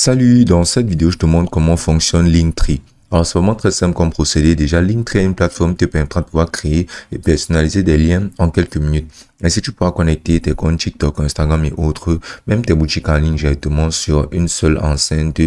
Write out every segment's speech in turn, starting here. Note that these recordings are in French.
Salut, dans cette vidéo, je te montre comment fonctionne Linktree. Alors, c'est vraiment très simple comme procédé. Déjà, Linktree est une plateforme qui te permettra de pouvoir créer et personnaliser des liens en quelques minutes. Ainsi, tu pourras connecter tes comptes TikTok, Instagram et autres, même tes boutiques en ligne directement sur une seule enceinte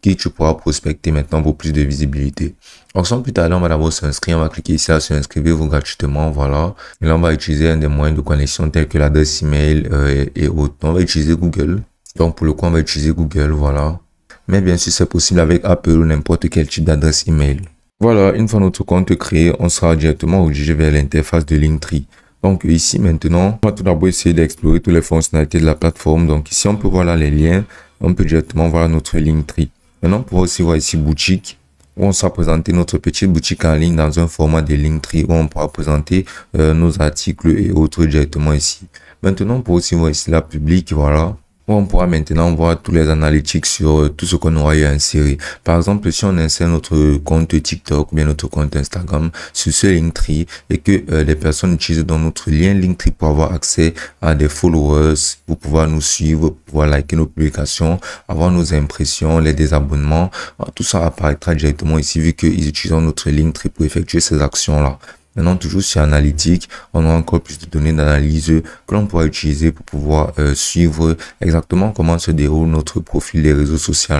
qui tu pourras prospecter maintenant pour plus de visibilité. Donc, sans plus tarder, on va d'abord s'inscrire. On va cliquer ici à s'inscrire gratuitement, voilà. Et là, on va utiliser un des moyens de connexion tels que l'adresse email et autres. On va utiliser Google. Donc, pour le coup, on va utiliser Google, voilà. Mais bien sûr, c'est possible avec Apple ou n'importe quel type d'adresse email. Voilà, une fois notre compte créé, on sera directement redirigé vers l'interface de Linktree. Donc ici, maintenant, on va tout d'abord essayer d'explorer toutes les fonctionnalités de la plateforme. Donc ici, on peut voir là les liens. On peut directement voir notre Linktree. Maintenant, on pourra aussi voir ici boutique, où on sera présenter notre petite boutique en ligne dans un format de Linktree, où on pourra présenter nos articles et autres directement ici. Maintenant, on pourra aussi voir ici la public, voilà. On pourra maintenant voir tous les analytics sur tout ce qu'on aura eu inséré. Par exemple, si on insère notre compte TikTok ou bien notre compte Instagram sur ce Linktree et que les personnes utilisent dans notre lien Linktree pour avoir accès à des followers, pour pouvoir nous suivre, pour pouvoir liker nos publications, avoir nos impressions, les désabonnements, tout ça apparaîtra directement ici vu qu'ils utilisent notre Linktree pour effectuer ces actions-là. Maintenant, toujours sur Analytics, on aura encore plus de données d'analyse que l'on pourra utiliser pour pouvoir suivre exactement comment se déroule notre profil des réseaux sociaux.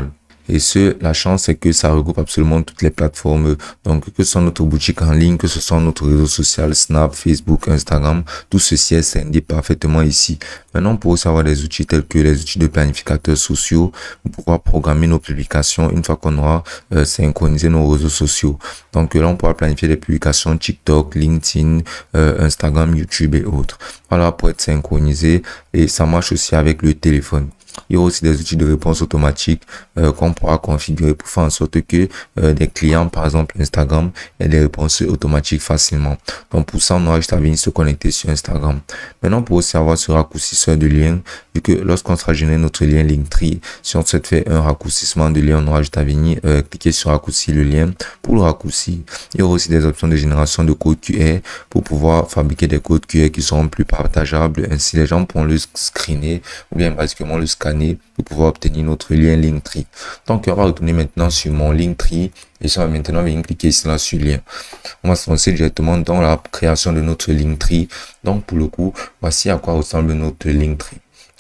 Et la chance, c'est que ça regroupe absolument toutes les plateformes. Donc, que ce soit notre boutique en ligne, que ce soit notre réseau social, Snap, Facebook, Instagram, tout ceci est scindé parfaitement ici. Maintenant, on peut aussi avoir des outils tels que les outils de planificateurs sociaux pour pouvoir programmer nos publications une fois qu'on aura synchronisé nos réseaux sociaux. Donc, là, on pourra planifier les publications TikTok, LinkedIn, Instagram, YouTube et autres. Voilà, pour être synchronisé. Et ça marche aussi avec le téléphone. Il y a aussi des outils de réponse automatique qu'on pourra configurer pour faire en sorte que des clients, par exemple Instagram, aient des réponses automatiques facilement. Donc pour ça, on aura juste à venir se connecter sur Instagram. Maintenant, pour aussi avoir ce raccourcisseur de lien, vu que lorsqu'on sera généré notre lien Linktree, si on souhaite faire un raccourcissement de lien, on aura juste à venir cliquer sur raccourcir le lien pour le raccourcir. Il y aura aussi des options de génération de codes QR pour pouvoir fabriquer des codes QR qui seront plus partageables. Ainsi, les gens pourront le screener ou bien basiquement le scanner pour pouvoir obtenir notre lien Linktree. Donc, on va retourner maintenant sur mon Linktree et ça va maintenant venir cliquer ici là sur lien. On va se lancer directement dans la création de notre Linktree. Donc, pour le coup, voici à quoi ressemble notre Linktree.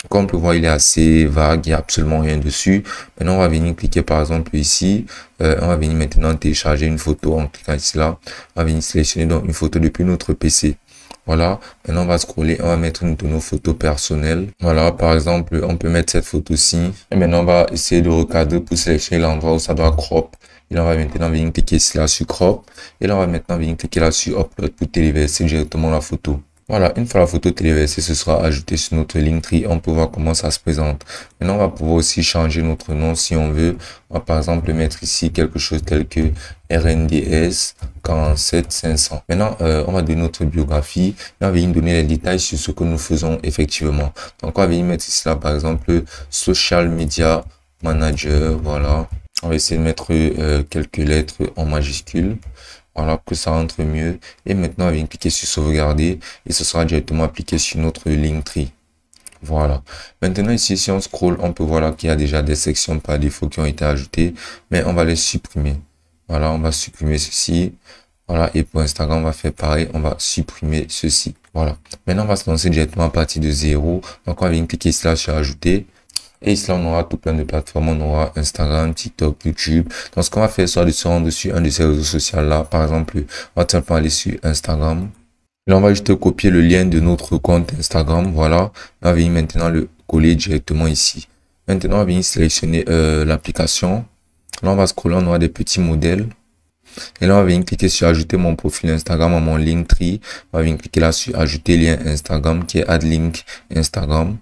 Comme on peut voir, il est assez vague, il n'y a absolument rien dessus. Maintenant, on va venir cliquer par exemple ici. On va venir maintenant télécharger une photo en cliquant ici là. On va venir sélectionner donc une photo depuis notre PC. Voilà, maintenant on va scroller, on va mettre une de nos photos personnelles. Voilà, par exemple, on peut mettre cette photo-ci. Et maintenant, on va essayer de recadrer pour sélectionner l'endroit où ça doit crop. Et là, on va maintenant venir cliquer ici là sur crop. Et là, on va maintenant venir cliquer là sur upload pour téléverser directement la photo. Voilà, une fois la photo téléversée, ce sera ajouté sur notre Linktree. On peut voir comment ça se présente. Maintenant, on va pouvoir aussi changer notre nom si on veut. On va par exemple mettre ici quelque chose tel que RNDS 47500. Maintenant, on va donner notre biographie et on va venir donner les détails sur ce que nous faisons effectivement. Donc, on va venir mettre ici là, par exemple, Social Media Manager. Voilà. On va essayer de mettre quelques lettres en majuscules. Voilà, pour que ça rentre mieux. Et maintenant, on va cliquer sur sauvegarder et ce sera directement appliqué sur notre Linktree. Voilà. Maintenant, ici, si on scroll, on peut voir là qu'il y a déjà des sections par défaut qui ont été ajoutées, mais on va les supprimer. Voilà, on va supprimer ceci. Voilà, et pour Instagram, on va faire pareil, on va supprimer ceci. Voilà. Maintenant, on va se lancer directement à partir de 0. Donc, on va venir cliquer ici là sur ajouter. Et ici, là, on aura tout plein de plateformes. On aura Instagram, TikTok, YouTube. Donc, ce qu'on va faire, soit de se rendre sur un de ces réseaux sociaux là. Par exemple, on va tout simplement aller sur Instagram. Là, on va juste copier le lien de notre compte Instagram. Voilà. On va venir maintenant le coller directement ici. Maintenant, on va venir sélectionner l'application. Là, on va scroller. On aura des petits modèles. Et là, on va venir cliquer sur ajouter mon profil Instagram à mon Linktree. On va venir cliquer là sur ajouter lien Instagram qui est add link Instagram.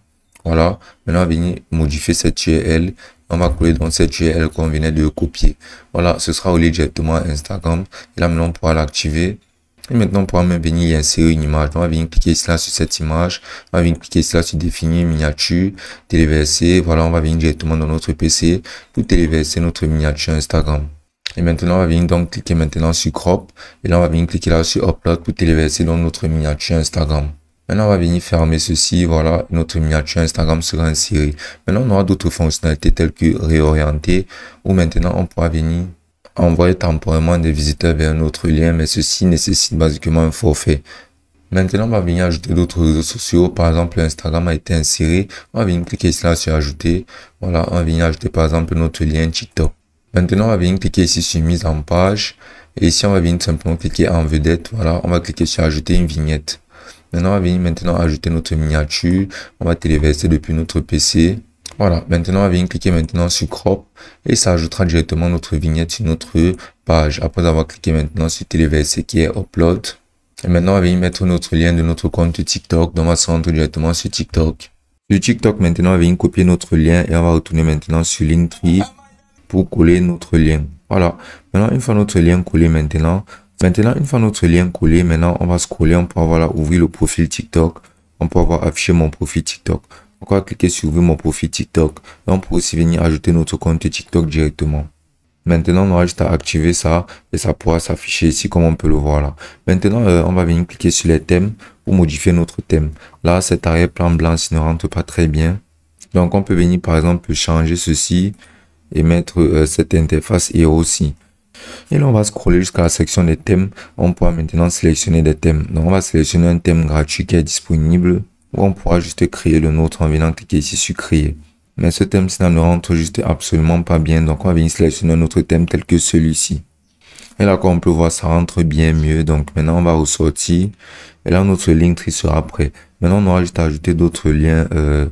Voilà, maintenant on va venir modifier cette URL. On va coller dans cette URL qu'on venait de copier. Voilà, ce sera relié directement à Instagram. Et là, maintenant, on pourra l'activer. Et maintenant, on pourra même venir y insérer une image. On va venir cliquer ici là sur cette image. On va venir cliquer ici là sur définir miniature, téléverser. Voilà, on va venir directement dans notre PC pour téléverser notre miniature Instagram. Et maintenant, on va venir donc cliquer maintenant sur crop. Et là, on va venir cliquer là sur upload pour téléverser dans notre miniature Instagram. Maintenant, on va venir fermer ceci. Voilà, notre miniature Instagram sera insérée. Maintenant, on aura d'autres fonctionnalités telles que réorienter, où maintenant, on pourra venir envoyer temporairement des visiteurs vers un autre lien, mais ceci nécessite basiquement un forfait. Maintenant, on va venir ajouter d'autres réseaux sociaux. Par exemple, Instagram a été inséré. On va venir cliquer ici là sur ajouter. Voilà, on va venir ajouter par exemple notre lien TikTok. Maintenant, on va venir cliquer ici sur mise en page. Et ici, on va venir simplement cliquer en vedette. Voilà, on va cliquer sur ajouter une vignette. Maintenant, on va venir maintenant ajouter notre miniature. On va téléverser depuis notre PC. Voilà, maintenant on va venir cliquer maintenant sur crop et ça ajoutera directement notre vignette sur notre page. Après avoir cliqué maintenant sur téléverser qui est upload. Et maintenant on va venir mettre notre lien de notre compte TikTok. Donc on va se rendre directement sur TikTok. Sur TikTok maintenant on va venir copier notre lien et on va retourner maintenant sur Linktree pour coller notre lien. Voilà, maintenant une fois notre lien collé maintenant une fois notre lien collé, maintenant on va scroller, on peut avoir ouvrir le profil TikTok. On peut avoir affiché mon profil TikTok. On va cliquer sur ouvrir mon profil TikTok. Et on peut aussi venir ajouter notre compte TikTok directement. Maintenant, on aura juste à activer ça et ça pourra s'afficher ici comme on peut le voir là. Maintenant, on va venir cliquer sur les thèmes pour modifier notre thème. Là, cet arrière-plan blanc ne rentre pas très bien. Donc, on peut venir par exemple changer ceci et mettre cette interface et aussi. Et là, on va scroller jusqu'à la section des thèmes. On pourra maintenant sélectionner des thèmes. Donc, on va sélectionner un thème gratuit qui est disponible. Ou on pourra juste créer le nôtre en venant cliquer ici sur créer. Mais ce thème-ci ne rentre juste absolument pas bien. Donc, on va venir sélectionner un autre thème tel que celui-ci. Et là, comme on peut voir, ça rentre bien mieux. Donc, maintenant, on va ressortir. Et là, notre Linktree sera prêt. Maintenant, on aura juste à ajouter d'autres liens,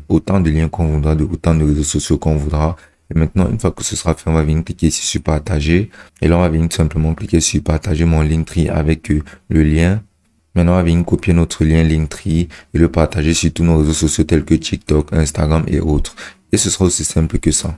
autant de liens qu'on voudra, autant de réseaux sociaux qu'on voudra. Et maintenant, une fois que ce sera fait, on va venir cliquer ici sur partager. Et là, on va venir simplement cliquer sur partager mon Linktree avec le lien. Maintenant, on va venir copier notre lien Linktree et le partager sur tous nos réseaux sociaux tels que TikTok, Instagram et autres. Et ce sera aussi simple que ça.